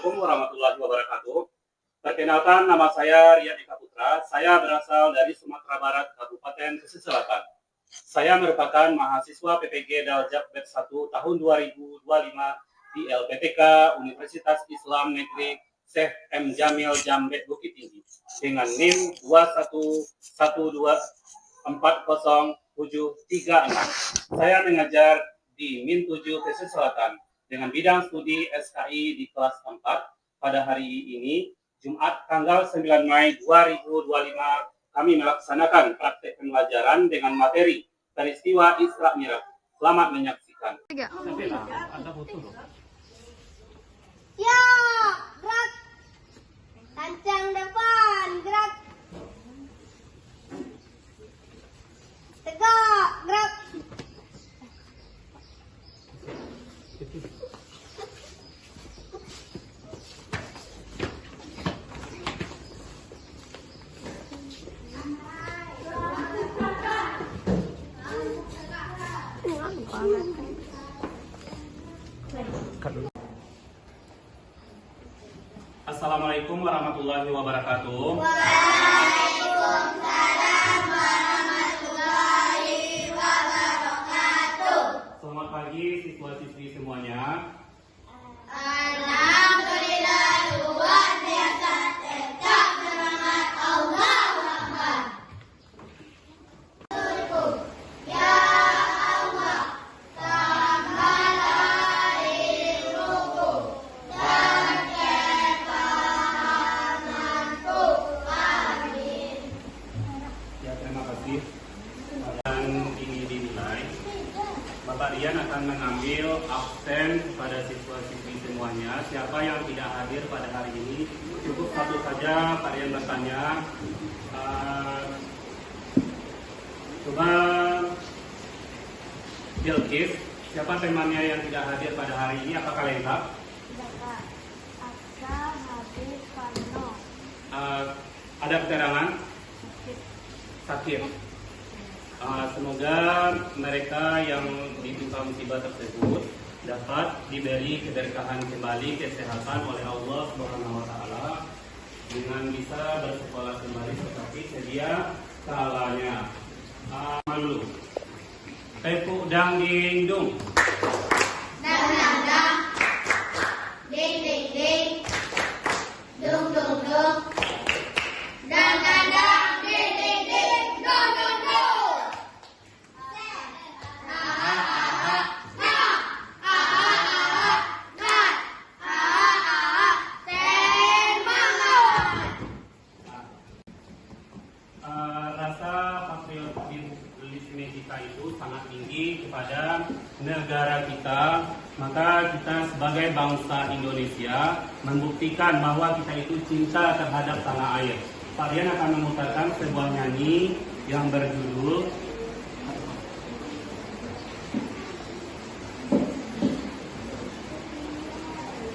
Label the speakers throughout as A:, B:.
A: Assalamualaikum warahmatullahi wabarakatuh. Perkenalkan, nama saya Rian Eka Putra. Saya berasal dari Sumatera Barat, Kabupaten Pesisir Selatan. Saya merupakan mahasiswa PPG Daljak Batch 1 tahun 2025 di LPTK Universitas Islam Negeri Syekh M. Jamil Jambet Bukit Tinggi dengan NIM 211240736. Saya mengajar di Min 7 Pesisir Selatan dengan bidang studi SKI di kelas 4 pada hari ini, Jumat tanggal 9 Mei 2025, kami melaksanakan praktek pembelajaran dengan materi peristiwa Isra Mi'raj. Selamat menyaksikan.
B: Ya, gerak. Tancang depan, gerak. Tegak, gerak.
A: Assalamualaikum warahmatullahi wabarakatuh.
B: Waalaikumsalam warahmatullahi wabarakatuh.
A: Selamat pagi siswa-siswi semuanya.
B: Alhamdulillah, luar biasa, tegak semangat, Allahu Akbar. Ya Allah, tambahlah ilmuku dan kepahamanku. Amin.
A: Ya, terima kasih. Dan ini dinilai, Bapak Rian akan mengambil absen pada siswa-siswi semuanya. Siapa yang tidak hadir pada hari ini, cukup satu saja Pak Rian bertanya. Coba Bilkis, siapa temannya yang tidak hadir pada hari ini? Apakah lengkap?
B: Bapak Aksa Habib Farno.
A: Ada keterangan? Sakit. Semoga mereka yang ditimpa musibah tersebut dapat diberi keberkahan kembali kesehatan oleh Allah Subhanahu wa taala dengan bisa bersekolah kembali seperti sedia kalanya. Dulu. Tepuk dang ding dung.
B: Dang dang dang. Ding ding ding. Dung dung dung. Dang dang dang. Ding ding ding. Dung dung dung.
A: Rasa patriotisme kita itu sangat tinggi kepada negara kita, maka kita sebagai bangsa Indonesia membuktikan bahwa kita itu cinta terhadap tanah air. Pak Rian akan memutarkan sebuah nyanyi yang berjudul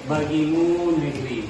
A: Bagimu Negeri.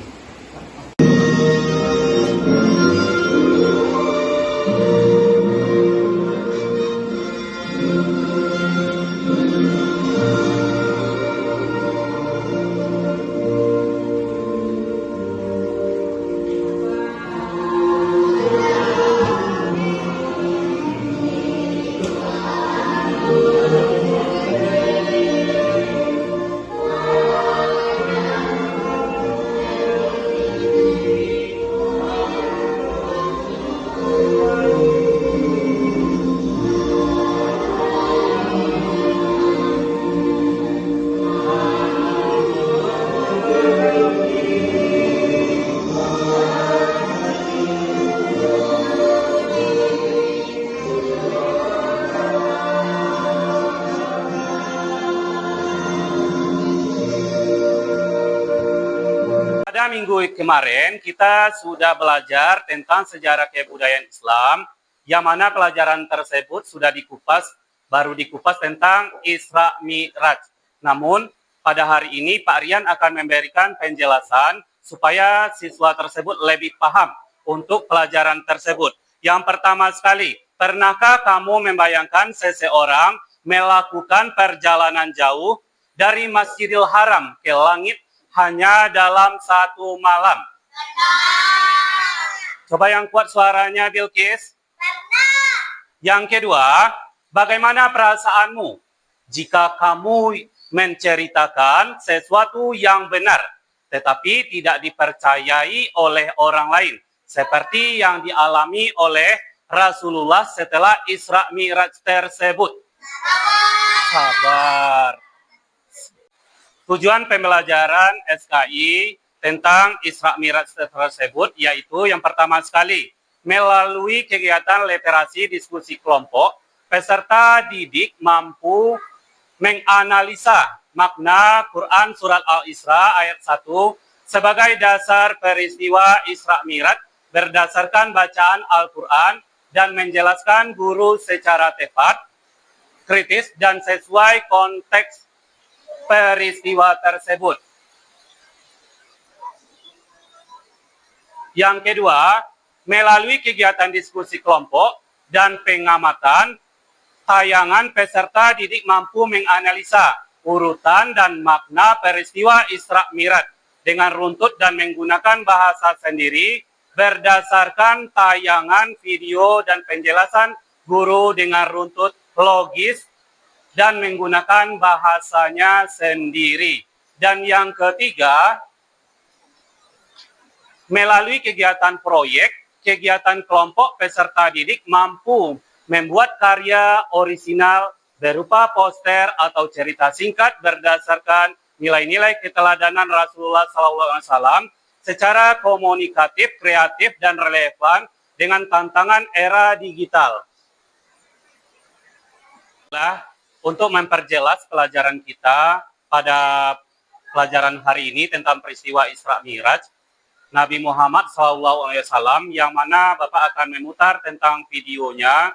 A: Pada minggu kemarin kita sudah belajar tentang sejarah kebudayaan Islam, yang mana pelajaran tersebut sudah baru dikupas tentang Isra Mi'raj. Namun pada hari ini Pak Rian akan memberikan penjelasan supaya siswa tersebut lebih paham untuk pelajaran tersebut. Yang pertama sekali, pernahkah kamu membayangkan seseorang melakukan perjalanan jauh dari Masjidil Haram ke langit hanya dalam satu malam? Coba yang kuat suaranya, Bilqis. Yang kedua, bagaimana perasaanmu jika kamu menceritakan sesuatu yang benar, tetapi tidak dipercayai oleh orang lain, seperti yang dialami oleh Rasulullah setelah Isra Mi'raj tersebut? Sabar. Tujuan pembelajaran SKI tentang Isra Mi'raj tersebut yaitu yang pertama sekali, melalui kegiatan literasi diskusi kelompok, peserta didik mampu menganalisa makna Quran Surat Al-Isra ayat 1 sebagai dasar peristiwa Isra Mi'raj berdasarkan bacaan Al-Quran dan menjelaskan guru secara tepat, kritis, dan sesuai konteks peristiwa tersebut. Yang kedua, melalui kegiatan diskusi kelompok dan pengamatan, tayangan peserta didik mampu menganalisa urutan dan makna peristiwa Isra Mi'raj dengan runtut dan menggunakan bahasa sendiri berdasarkan tayangan video dan penjelasan guru dengan runtut logis dan menggunakan bahasanya sendiri. Dan yang ketiga, melalui kegiatan proyek, kegiatan kelompok peserta didik mampu membuat karya orisinal berupa poster atau cerita singkat berdasarkan nilai-nilai keteladanan Rasulullah SAW secara komunikatif, kreatif, dan relevan dengan tantangan era digital. Untuk memperjelas pelajaran kita pada pelajaran hari ini tentang peristiwa Isra Mi'raj, Nabi Muhammad SAW, yang mana Bapak akan memutar tentang videonya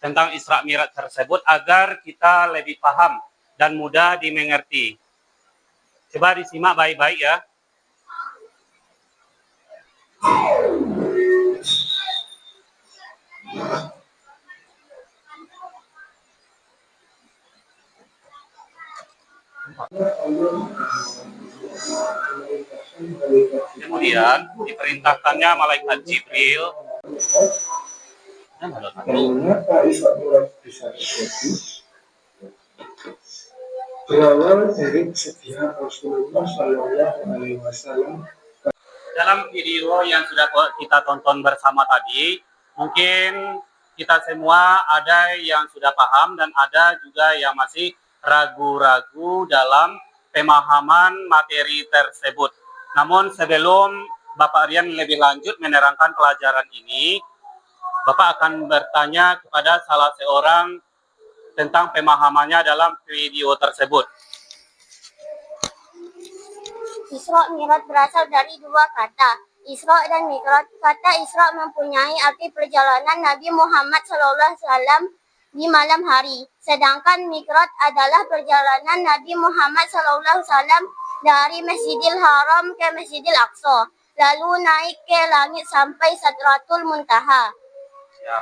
A: tentang Isra Mi'raj tersebut agar kita lebih paham dan mudah dimengerti. Coba disimak baik-baik ya. Kemudian diperintahkannya malaikat Jibril.
C: Mengapa Isra Mi'raj bisa terjadi? Berawal dari kesedihan Rasulullah Shallallahu Alaihi Wasallam.
A: Dalam video yang sudah kita tonton bersama tadi, mungkin kita semua ada yang sudah paham dan ada juga yang masih ragu-ragu dalam pemahaman materi tersebut. Namun sebelum Bapak Rian lebih lanjut menerangkan pelajaran ini, Bapak akan bertanya kepada salah seorang tentang pemahamannya dalam video tersebut.
B: Isra Mi'raj berasal dari dua kata, Isra dan Mi'raj. Kata Isra mempunyai arti perjalanan Nabi Muhammad SAW di malam hari, sedangkan Mi'raj adalah perjalanan Nabi Muhammad SAW dari Masjidil Haram ke Masjidil Aqsa, lalu naik ke langit sampai Sidratul Muntaha.
A: Ya,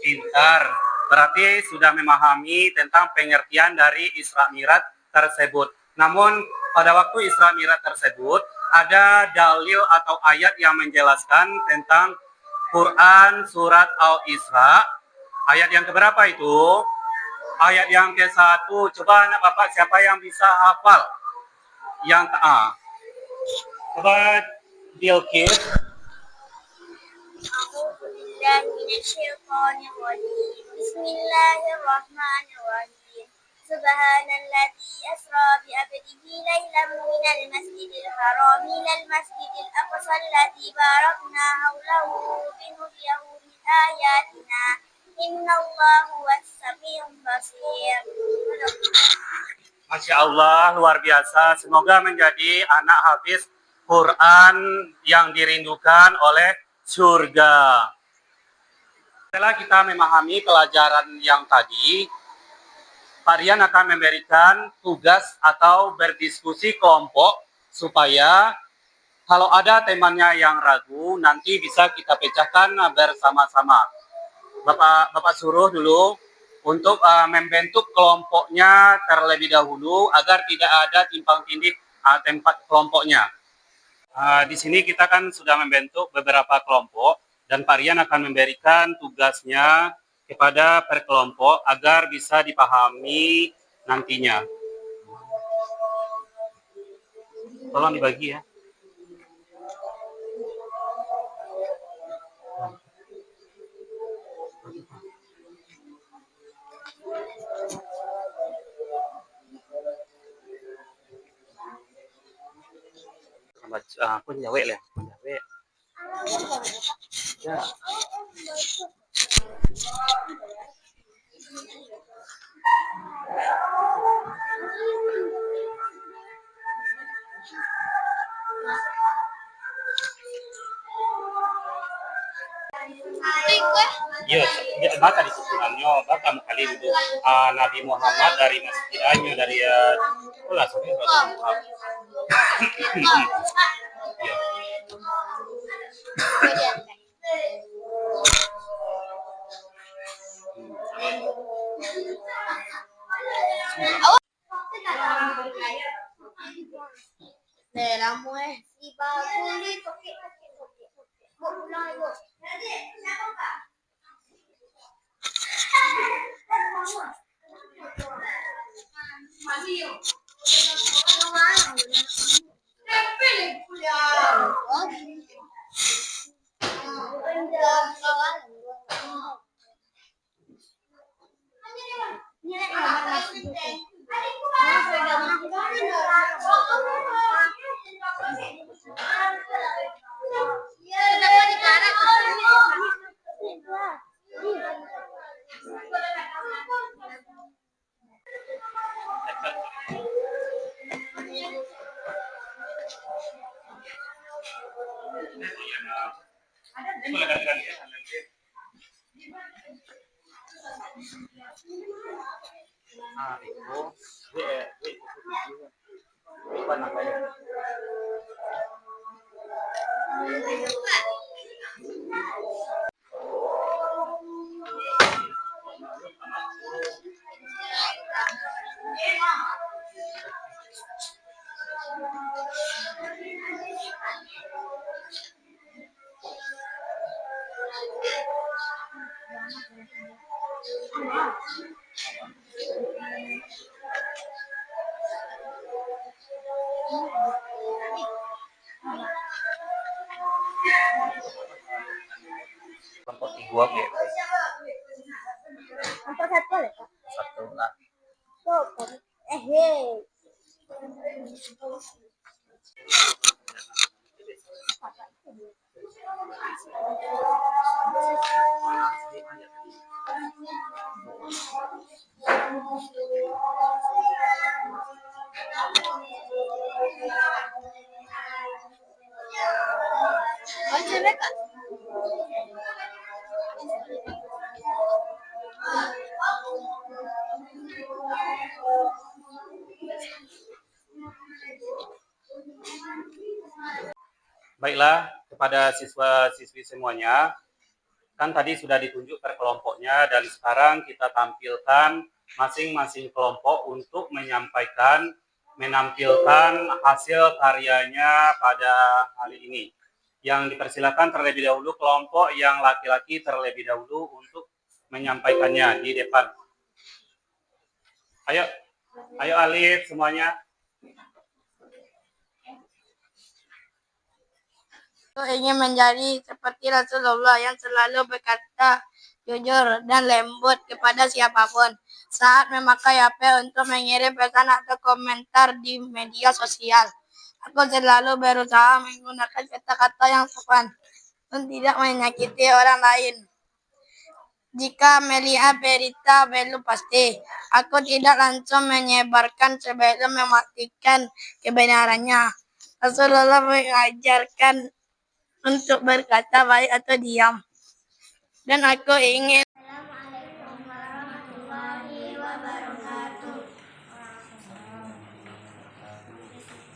A: pintar. Berarti sudah memahami tentang pengertian dari Isra Mi'raj tersebut. Namun pada waktu Isra Mi'raj tersebut ada dalil atau ayat yang menjelaskan tentang Quran Surat Al-Isra. Ayat yang keberapa itu? Ayat yang ke-1. Coba anak Bapak siapa yang bisa hafal? Yang coba Bilqis.
B: Bismillahirrahmanirrahim. Subhanalladzi asra bi 'abdihi lailan minal masjidil haram ilal masjidil aqsa alladzi barakna hawlahu linuriyahu min ayatina innallaha was-sami'ul basir.
A: Masya Allah, luar biasa. Semoga menjadi anak hafiz Quran yang dirindukan oleh surga. Setelah kita memahami pelajaran yang tadi, Pak Rian akan memberikan tugas atau berdiskusi kelompok supaya kalau ada temannya yang ragu, nanti bisa kita pecahkan bersama-sama. Bapak suruh dulu untuk membentuk kelompoknya terlebih dahulu agar tidak ada timpang tindih tempat kelompoknya. Di sini kita kan sudah membentuk beberapa kelompok dan Pak Rian akan memberikan tugasnya kepada per kelompok agar bisa dipahami nantinya. Tolong dibagi ya. Aku Jawa ya. Ya. Iya, baca di susunannya, baca kali itu Nabi Muhammad dari Masjid Anyo dari sekolah sampai Rasulullah. Iya.
B: De la mujer y baculito que pulang ibu. Boleh ganti-ganti nanti. Itu apa ya? Kelompok tiga ya. Untuk satu lah.
A: Satu lah. Baiklah, kepada siswa-siswi semuanya, kan tadi sudah ditunjuk per kelompoknya dan sekarang kita tampilkan masing-masing kelompok untuk menampilkan hasil karyanya pada hari ini. Yang dipersilakan terlebih dahulu kelompok yang laki-laki terlebih dahulu untuk menyampaikannya di depan. Ayo Alif semuanya.
B: Ingin menjadi seperti Rasulullah yang selalu berkata jujur dan lembut kepada siapapun saat memakai HP untuk mengirim pesan atau komentar di media sosial. Aku selalu berusaha menggunakan kata-kata yang sopan dan tidak menyakiti orang lain. Jika melihat berita belum pasti, aku tidak langsung menyebarkan sebelum memastikan kebenarannya. Rasulullah mengajarkan untuk berkata baik atau diam. Dan aku ingin Assalamualaikum warahmatullahi wabarakatuh.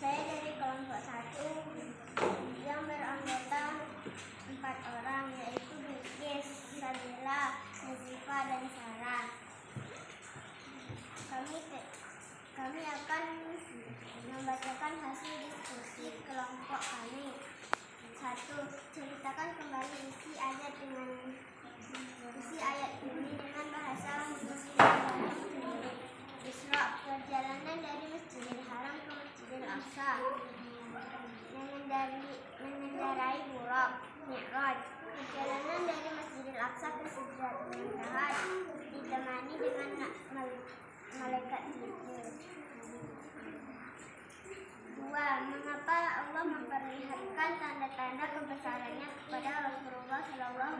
B: Saya dari kelompok 1 yang beranggota 4 orang, yaitu Bilqis, Sabila, Nazifa, dan Sarah. Kami akan membacakan hasil diskusi kelompok kami. 1. Ceritakan kembali isi ayat ini dengan bahasa Muslim sendiri. Isra, perjalanan dari Masjidil Haram ke Masjidil Aqsa. Mengendarai Buraq. Mi'raj, perjalanan dari Masjidil Aqsa ke Sidratul Muntaha ditemani dengan malaikat Jibril. 2. Mengapa Allah memperlihatkan tanda-tanda kebesarannya kepada Rasulullah SAW?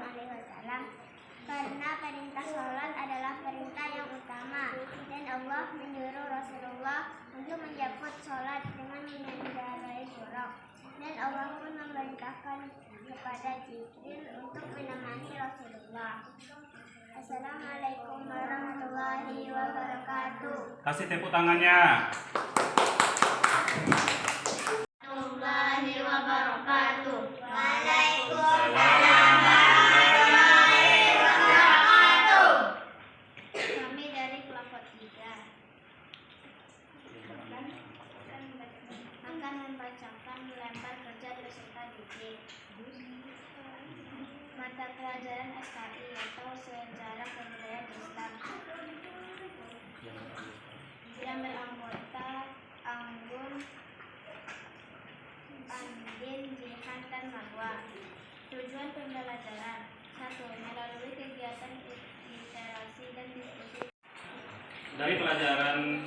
B: Karena perintah sholat adalah perintah yang utama, dan Allah menyuruh Rasulullah untuk menjemput sholat dengan mengendarai Buraq. Dan Allah pun memerintahkan kepada Jibril untuk menemani Rasulullah. Assalamualaikum warahmatullahi wabarakatuh.
A: Kasih tepuk tangannya.
B: Warahmatullahi wabarakatuh. Kami dari kelompok 3 akan membacakan lempar kerja beserta dikit. Mata pelajaran SKI atau Sejarah Kebudayaan Islam yang beranggota Anggun, Andin, Jihan, dan Marwah. Tujuan pembelajaran: 1. Melalui kegiatan literasi dan diskusi.
A: Dari pelajaran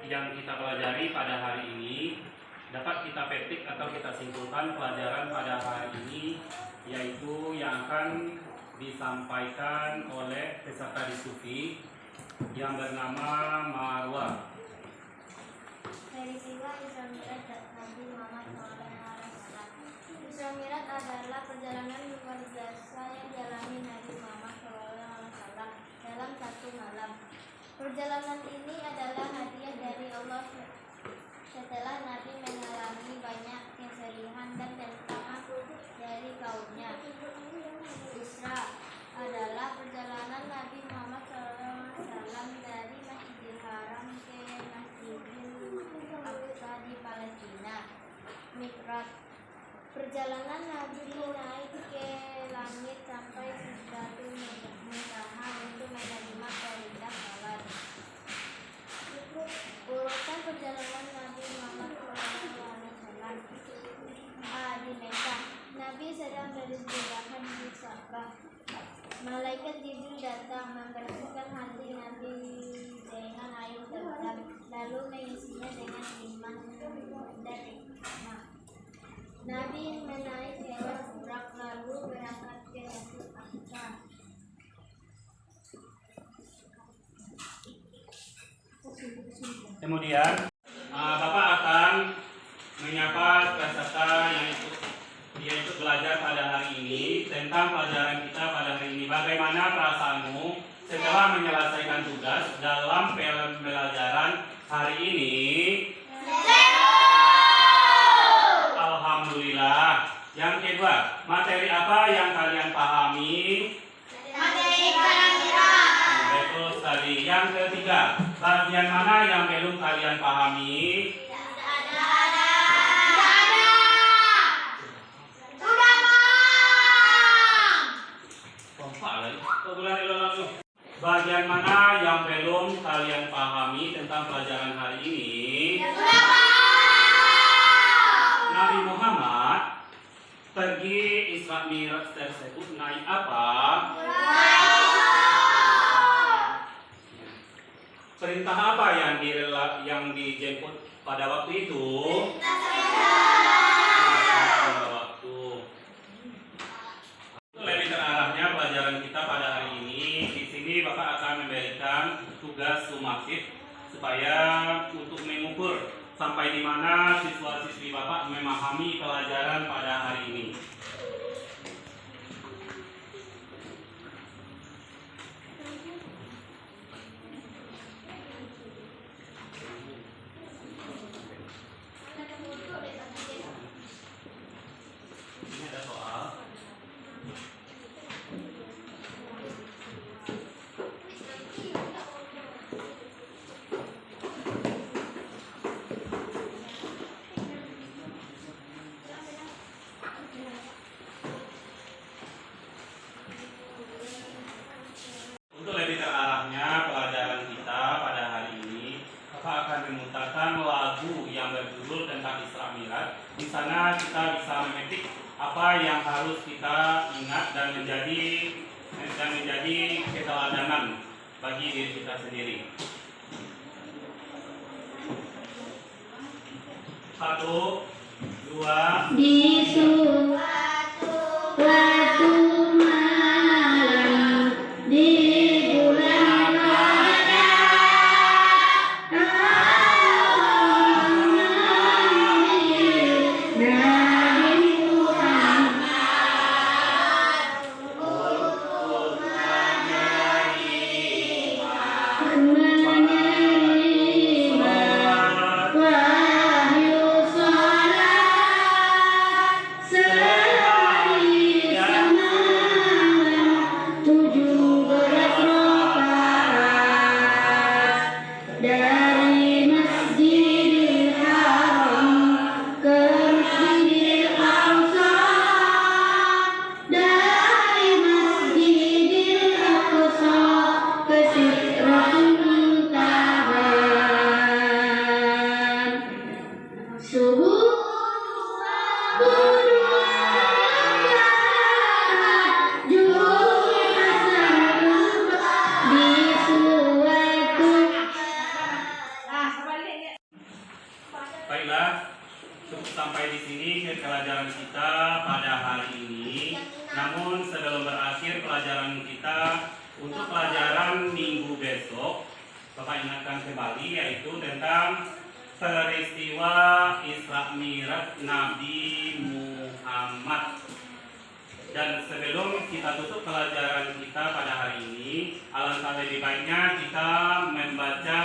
A: yang kita pelajari pada hari ini, dapat kita petik atau kita simpulkan pelajaran pada hari ini, yaitu yang akan disampaikan oleh peserta diskusi yang bernama Marwah.
B: Peristiwa Isra Mi'raj Nabi Muhammad SAW. Isra Mi'raj adalah perjalanan luar biasa yang dialami Nabi Muhammad SAW dalam satu malam. Perjalanan ini adalah hadiah dari Allah setelah Nabi mengalami banyak kesedihan dan tantangan dari kaumnya. Isra adalah perjalanan Nabi Muhammad SAW dari Masjidil Haram ke Masjidil Aqsa di Palestina. Mi'raj, perjalanan Nabi naik ke langit sampai Sidratul Muntaha untuk menerima perintah salat. Urutan perjalanan Nabi Muhammad SAW. Di Mekah, Nabi sedang beristirahat di Ka'bah. Malaikat Jibril datang membersihkan hati Nabi dengan air zam-zam, lalu mengisinya dengan iman dan hikmah. Nabi menaik hewan Buraq lalu berangkat ke Masjid Aqsa.
A: Kemudian Bapak akan menyapa peserta yang ikut belajar pada hari ini tentang pelajaran kita pada hari ini. Bagaimana perasaanmu setelah menyelesaikan tugas dalam pembelajaran hari ini? Alhamdulillah. Yang kedua, materi apa yang kalian pahami?
B: Materi kira-kira.
A: Betul sekali. Yang ketiga, bagian mana yang belum kalian pahami? Bagian mana yang belum kalian pahami tentang pelajaran hari ini? Nabi Muhammad pergi Isra Mi'raj tersebut naik apa? Perintah apa yang dijemput pada waktu itu? Pada waktu. Lebih terarahnya pelajaran kita pada hari ini. Di sini Bapak akan memberikan tugas sumatif supaya untuk mengukur sampai di mana siswa-siswi Bapak memahami pelajaran pada hari ini. Ini ada soal. memutarkan lagu yang berjudul tentang Isra Mi'raj. Di sana kita bisa memetik apa yang harus kita ingat dan menjadi keteladanan bagi diri kita sendiri. Satu, dua.
B: Di suatu malam di bulan Rajab, Nabi Muhammad menerima wahyu salat sehari semalam 17 rakaat dari Masjidil Haram ke Masjidil Aqsa, dari Masjidil Aqsa ke Sidratul Muntaha. Suhu
A: Baiklah, cukup sampai di sini pelajaran kita pada hari ini. Namun sebelum berakhir pelajaran kita, untuk pelajaran minggu besok, Bapak ingatkan kembali yaitu tentang peristiwa Isra Mi'raj Nabi Muhammad. Dan sebelum kita tutup pelajaran kita pada hari ini, alangkah lebih baiknya kita membaca